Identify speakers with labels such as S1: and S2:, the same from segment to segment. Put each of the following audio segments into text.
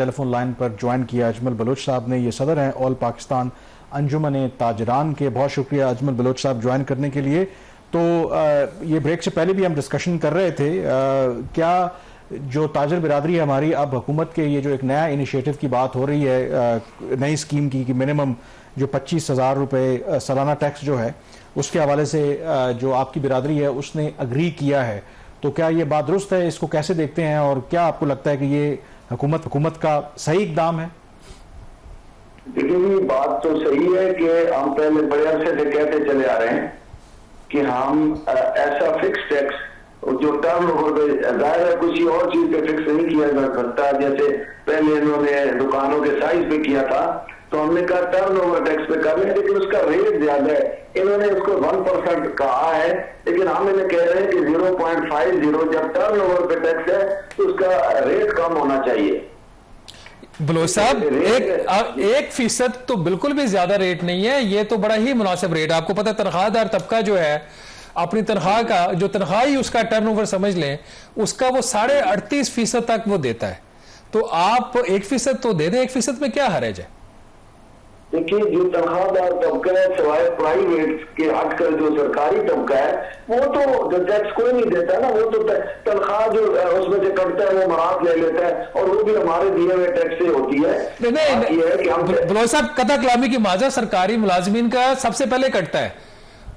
S1: Telephone line पर join किया Ajmal Bloch साहब ने। ये सदर हैं ऑल पाकिस्तान अंजुमन ताजरान के। बहुत शुक्रिया अजमल बलोच साहब ज्वाइन करने के लिए। तो ये ब्रेक से पहले भी हम डिस्कशन कर रहे थे, क्या जो ताजर बिरादरी है हमारी, अब हुकूमत के ये जो एक नया इनिशिएटिव की बात हो रही है नई स्कीम की कि मिनिमम जो 25,000 रुपये सालाना टैक्स जो है उसके हवाले से जो आपकी बिरादरी है उसने अग्री किया है, तो क्या ये बात दुरुस्त है? इसको कैसे देखते हैं और क्या आपको लगता है कि ये हुकूमत का सही इक़दाम है?
S2: देखिए, बात तो सही है कि हम पहले बड़े अरसे से कहते चले आ रहे हैं कि हम ऐसा फिक्स टैक्स जो टर्न ओवर पे जाहिर है किसी और चीज पे फिक्स नहीं किया जा सकता। जैसे पहले इन्होंने दुकानों के साइज पे किया था तो हमने कहा टर्न ओवर टैक्स पे कर लें, लेकिन उसका रेट ज्यादा है। इन्होंने उसको 1% कहा है, लेकिन हम इन्हें कह रहे हैं कि 0.50 जब टर्न ओवर पे टैक्स है तो उसका रेट कम होना चाहिए।
S3: बलोच साहब, 1% तो बिल्कुल भी ज्यादा रेट नहीं है, ये तो बड़ा ही मुनासिब रेट। आपको पता है तनख्वाहदार तबका जो है अपनी तनख्वाह का जो तनख्वाह ही उसका टर्नओवर समझ लें उसका वो 38.5% तक वो देता है। तो आप 1% तो दे दें, 1% में क्या हर्ज है?
S2: देखिए, जो तनख्वाहदार तबका है सिवाय प्राइवेट के हटकर जो सरकारी तबका है वो तो टैक्स कोई नहीं देता ना। वो तो तनख्वाह जो उसमें से कटता है वो मराहत ले लेता है और वो भी हमारे दिए हुए टैक्स से होती है।
S3: बलोच साहब, कथा कलामी की माजा सरकारी मुलाजमीन का सबसे पहले कटता है।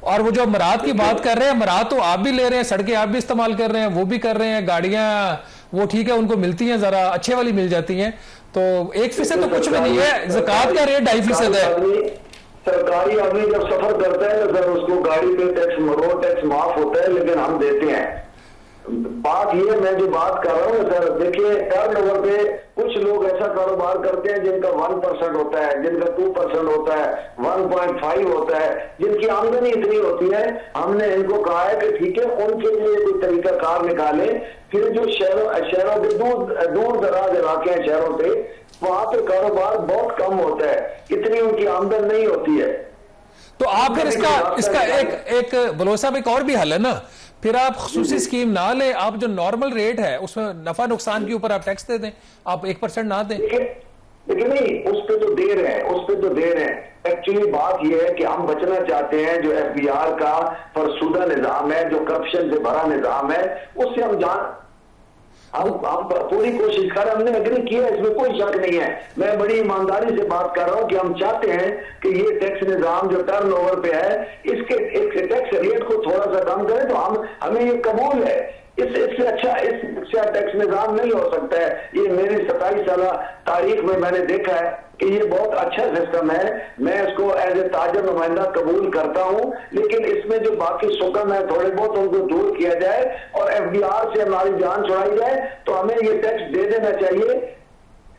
S3: और वो जो मराहत की बात कर रहे हैं, मराहत तो आप भी ले रहे हैं, सड़कें आप भी इस्तेमाल कर रहे हैं, वो भी कर रहे हैं, गाड़ियां वो ठीक है उनको मिलती हैं, जरा अच्छे वाली मिल जाती हैं। तो 1% तो कुछ भी नहीं है। ज़कात का रेट 2.5% है।
S2: सरकारी आदमी जब सफर करता है तो सर उसको गाड़ी पे टैक्स रोड टैक्स माफ होता है, लेकिन हम देते हैं। बात ये मैं जो बात कर रहा हूँ सर, देखिए टर्न ओवर पे कुछ लोग ऐसा कारोबार करते हैं जिनका 1% होता है, जिनका 2% होता है, 1.5 होता है, जिनकी आमदनी इतनी होती है। हमने इनको कहा है कि ठीक है उनके लिए कोई तरीका कार निकाले। फिर जो शहरों के दूर दराज इलाके हैं शहरों से, वहां पे कारोबार बहुत कम होता है, इतनी उनकी आमदन नहीं होती है।
S3: तो आप फिर इसका एक बलोच साहब एक और भी हल है ना, फिर आप खुसूसी स्कीम ना ले, आप जो नॉर्मल रेट है उसमें नफा नुकसान के ऊपर आप टैक्स दे दें, आप 1% ना दें।
S2: लेकिन नहीं, उस पे तो दे रहे हैं, एक्चुअली बात यह है कि हम बचना चाहते हैं जो FBR का फरसुदा निजाम है, जो करप्शन से भरा निजाम है, उससे हम पूरी कोशिश कर, हमने एग्री किया, इसमें कोई शक नहीं है। मैं बड़ी ईमानदारी से बात कर रहा हूं कि हम चाहते हैं कि ये टैक्स निजाम जो टर्न ओवर पे है इसके टैक्स रेट को थोड़ा सा कम करें, तो हमें ये कबूल है। इससे अच्छा टैक्स निजाम नहीं हो सकता है। ये मेरी 27 साल तारीख में मैंने देखा है कि ये बहुत अच्छा सिस्टम है। मैं इसको एज ए ताजर नुमाइंदा कबूल करता हूं, लेकिन इसमें जो बाकी सुकम है थोड़े बहुत उनको दूर किया जाए और FBR से हमारी जान छुड़ाई जाए, तो हमें ये टैक्स दे देना चाहिए।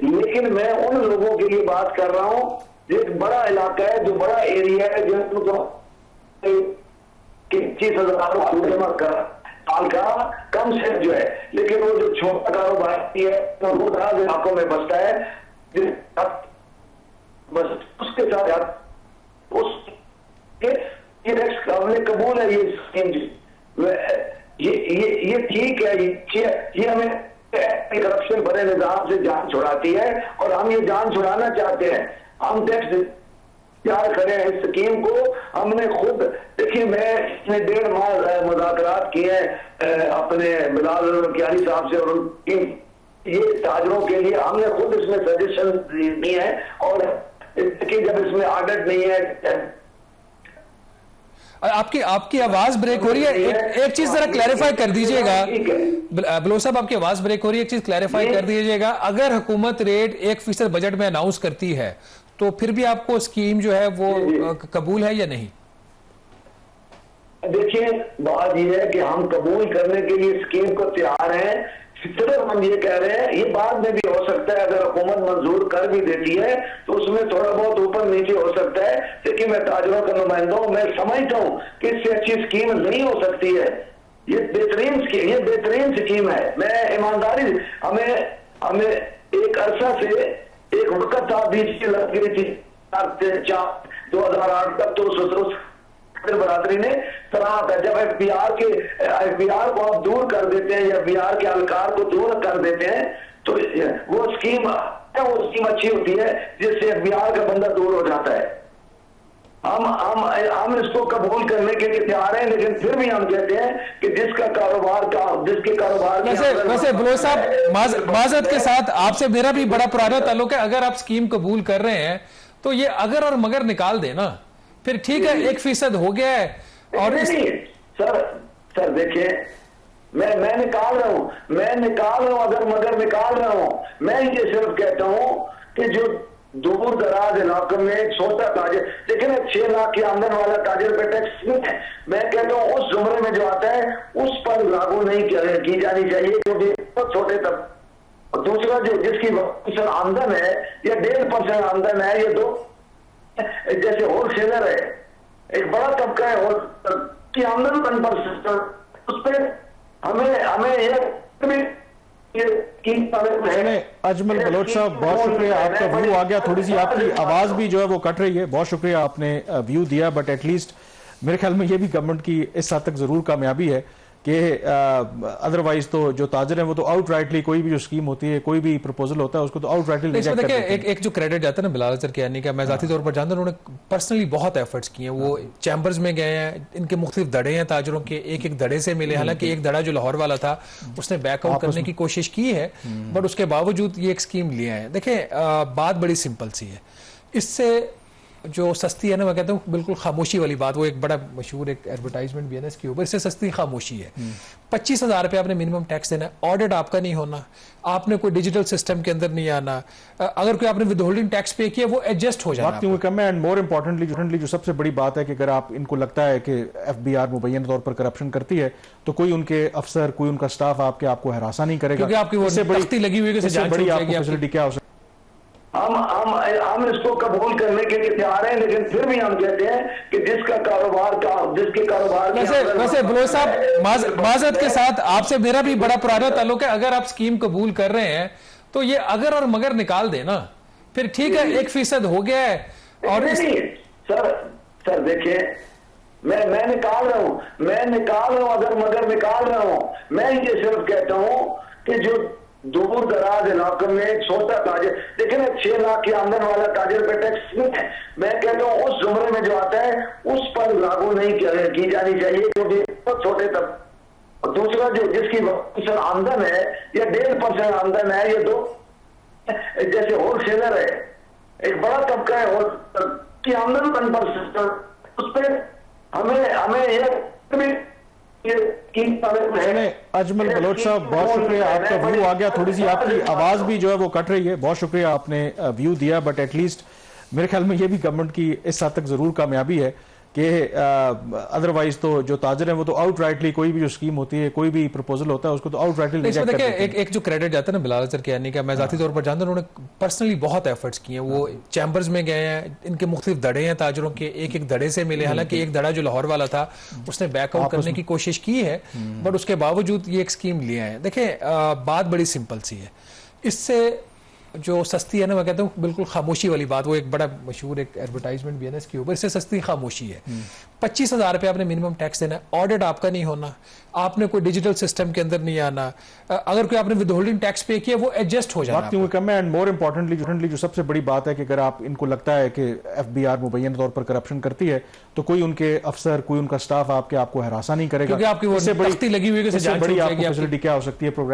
S2: लेकिन मैं उन लोगों के लिए बात कर रहा हूं जो एक बड़ा इलाका है, जो बड़ा एरिया है, जिनको 25,000 जमा कर साल का कम से जो है, लेकिन वो जो छोटा कारोबार है तो वो दराज इलाकों में बसता है, बस उसके साथ ये टैक्स हमने कबूल है। ये स्कीम ये ठीक है, ये हमें करप्शन भरे निजाम से जान छुड़ाती है और हम ये जान छुड़ाना चाहते हैं। हम टैक्स तैयार करें इस स्कीम को। हमने खुद देखिए, मैं इसमें 1.5 माह मुज़ाकरात किए हैं अपने बिलाल कियानी साहब से, और ये ताजरों के लिए हमने खुद इसमें सजेशन दी है। और जब इसमें ऑडिट नहीं है,
S3: आपकी आवाज ब्रेक हो रही है, एक चीज जरा क्लैरिफाई कर दीजिएगा बलोच साहब, आपकी आवाज ब्रेक हो रही है, एक चीज क्लैरिफाई कर दीजिएगा। अगर हुकूमत रेट 1% बजट में अनाउंस करती है तो फिर भी आपको स्कीम जो है वो कबूल है या नहीं?
S2: देखिए, बात यह है कि हम कबूल करने के लिए स्कीम को तैयार हैं। सिर्फ हम ये कह रहे हैं, ये बाद में भी हो सकता है, अगर हुकूमत मंजूर कर भी देती है तो उसमें थोड़ा बहुत ऊपर नीचे हो सकता है। लेकिन मैं ताजरों का नुमाइंदा हूं, मैं समझता हूं कि इससे अच्छी स्कीम नहीं हो सकती है। ये बेहतरीन स्कीम है। मैं ईमानदारी, हमें एक अरसा से एक वक्त था, बीच की लग गई थी 2008 तक, तो बरादरी ने सराहा था। जब FBR को आप दूर कर देते हैं या FBR के अलकार को दूर कर देते हैं तो वो स्कीम वो स्कीम अच्छी होती है जिससे एफबीआर का बंदा दूर हो जाता है। हम इसको कबूल करने के लिए तैयार हैं, लेकिन फिर भी हम कहते हैं कि जिसके कारोबार
S3: वैसे बलोच साहब, माजरत के साथ आपसे मेरा भी बड़ा पुराना ताल्लुक है। अगर आप स्कीम कबूल कर रहे हैं तो ये अगर और मगर निकाल देना, फिर ठीक है 1% हो गया है। और
S2: सर देखिए, मैं निकाल रहा हूं, अगर मगर निकाल रहा हूं। मैं ये सिर्फ कहता हूं कि जो दूर दराज इलाकों में एक छोटा ताजिर, लेकिन 6 लाख की आमदन वाला ताजिर पे टैक्स नहीं है। मैं कहता हूं उस जुमरे में जो आता है उस पर लागू नहीं की जानी चाहिए, क्योंकि बहुत छोटे तब। दूसरा, जो जिसकी 1% आमदन है या 1.5% आमदन है, ये 2 जैसे होलसेलर है, एक बड़ा तबका है होलसेलर की आमदन 1%, उस पर हमें
S1: अजमल बलोच साहब, बहुत शुक्रिया, आपका व्यू आ गया। थोड़ी सी आपकी आवाज भी जो है वो कट रही है। बहुत शुक्रिया, आपने व्यू दिया। बट एटलीस्ट मेरे ख्याल में ये भी गवर्नमेंट की इस हद तक जरूर कामयाबी है कि अदरवाइज तो जो ताजर है वो तो आउटराइटली कोई भी जो स्कीम होती है, कोई भी प्रपोजल होता है, उसको तो आउटराइटली रिजेक्ट कर देते हैं।
S3: एक जो क्रेडिट जाता है ना बिलाल अजहर कियानी का, मैं जाती तौर पर जानता हूं, उन्होंने पर्सनली बहुत एफर्ट्स किए हैं। वो चैम्बर्स में गए हैं, इनके मुख्तलिफ दड़े हैं ताजरों के, एक दड़े से मिले। हालांकि एक दड़ा जो लाहौर वाला था उसने बैकआउट करने की कोशिश की है, बट उसके बावजूद ये एक स्कीम लिए हैं। देखें, बात बड़ी सिंपल सी है। इससे जो सस्ती है ना, मैं कहता हूँ बिल्कुल खामोशी वाली बात, वो एक बड़ा मशहूर एक एडवर्टाइजमेंट भी है ना इसके ऊपर, इससे सस्ती खामोशी है। 25,000 रुपये आपने मिनिमम टैक्स देना है, ऑडिट आपका नहीं होना, आपने कोई डिजिटल सिस्टम के अंदर नहीं आना। अगर कोई आपने विदहोल्डिंग टैक्स पे किया वो एडजस्ट हो जाना।
S1: वक्त कम है। एंड मोर इंपॉर्टेंटली जो सबसे बड़ी बात है कि अगर आप इनको लगता है कि एफबीआर मुबैयन तौर पर करप्शन करती है, तो कोई उनके अफसर, कोई उनका स्टाफ आपको हरासा नहीं करेगा,
S3: क्योंकि आपकी वो तख्ती लगी हुई है कि
S1: इससे बड़ी आपको फैसिलिटी क्या हो सकती है।
S2: हम इसको कबूल करने के लिए तैयार हैं, लेकिन फिर भी हम कहते हैं कि जिसके कारोबार
S3: वैसे बलोच साहब, माजरत के साथ आपसे मेरा भी बड़ा पुराना ताल्लुक है। अगर आप स्कीम कबूल कर रहे हैं तो ये अगर और मगर निकाल देना, फिर ठीक है 1% हो गया है। और
S2: सर देखिए, मैं निकाल रहा हूं, अगर मगर निकाल रहा हूं। मैं ये सिर्फ कहता हूं कि जो दूर दराज इलाकों में एक छोटा ताजिर, लेकिन 6 लाख की आमदन वाला ताजिर पे टैक्स नहीं है। मैं कहता हूं उस जुमरे में जो आता है उस पर लागू नहीं की जानी चाहिए, क्योंकि बहुत छोटे तब। दूसरा, जो जिसकी 1% आमदन है या 1.5% आमदन है, ये 2 जैसे होलसेलर है, एक बड़ा तबका है होलसेलर की आमदन 1%, उस पर हमें
S1: अजमल बलोच साहब, बहुत शुक्रिया, आपका व्यू आ गया। थोड़ी सी आपकी आवाज भी जो है वो कट रही है। बहुत शुक्रिया, आपने व्यू दिया। बट एटलीस्ट मेरे ख्याल में ये भी गवर्नमेंट की इस हद तक जरूर कामयाबी है कि अदरवाइज तो जो ताजर है वो तो आउटराइटली कोई भी जो स्कीम होती है, कोई भी प्रपोजल होता है, उसको तो आउटराइटली रिजेक्ट कर देते हैं।
S3: एक जो क्रेडिट जाता है ना बिलाल अजहर कियानी का, मैं जाती तौर पर जानता हूं, उन्होंने पर्सनली बहुत एफर्ट्स किए हैं। वो चैम्बर्स में गए हैं, इनके मुख्तलिफ दड़े हैं ताजरों के, एक दड़े से मिले। हालांकि एक दड़ा जो लाहौर वाला था उसने बैकआउट करने की कोशिश की है, बट उसके बावजूद ये एक स्कीम लिए हैं। देखें, बात बड़ी सिंपल सी है। इससे जो सस्ती है ना, मैं कहता हूँ बिल्कुल खामोशी वाली बात, वो एक बड़ा मशहूर एक एडवर्टाइजमेंट भी है ना इसके ऊपर, इससे सस्ती खामोशी है। 25,000 रुपये आपने मिनिमम टैक्स देना है, ऑडिट आपका नहीं होना, आपने कोई डिजिटल सिस्टम के अंदर नहीं आना। अगर कोई आपने विदहोल्डिंग टैक्स पे किया वो एडजस्ट हो जाना।
S1: वक्त कम है। एंड मोर इंपॉर्टेंटली जो सबसे बड़ी बात है कि अगर आप इनको लगता है कि एफबीआर मुबैयन तौर पर करप्शन करती है, तो कोई उनके अफसर, कोई उनका स्टाफ आपको हरासा नहीं करेगा,
S3: क्योंकि आपकी वो तख्ती लगी हुई है कि
S1: इससे बड़ी आपको फैसिलिटी क्या हो सकती है। प्रोग्राम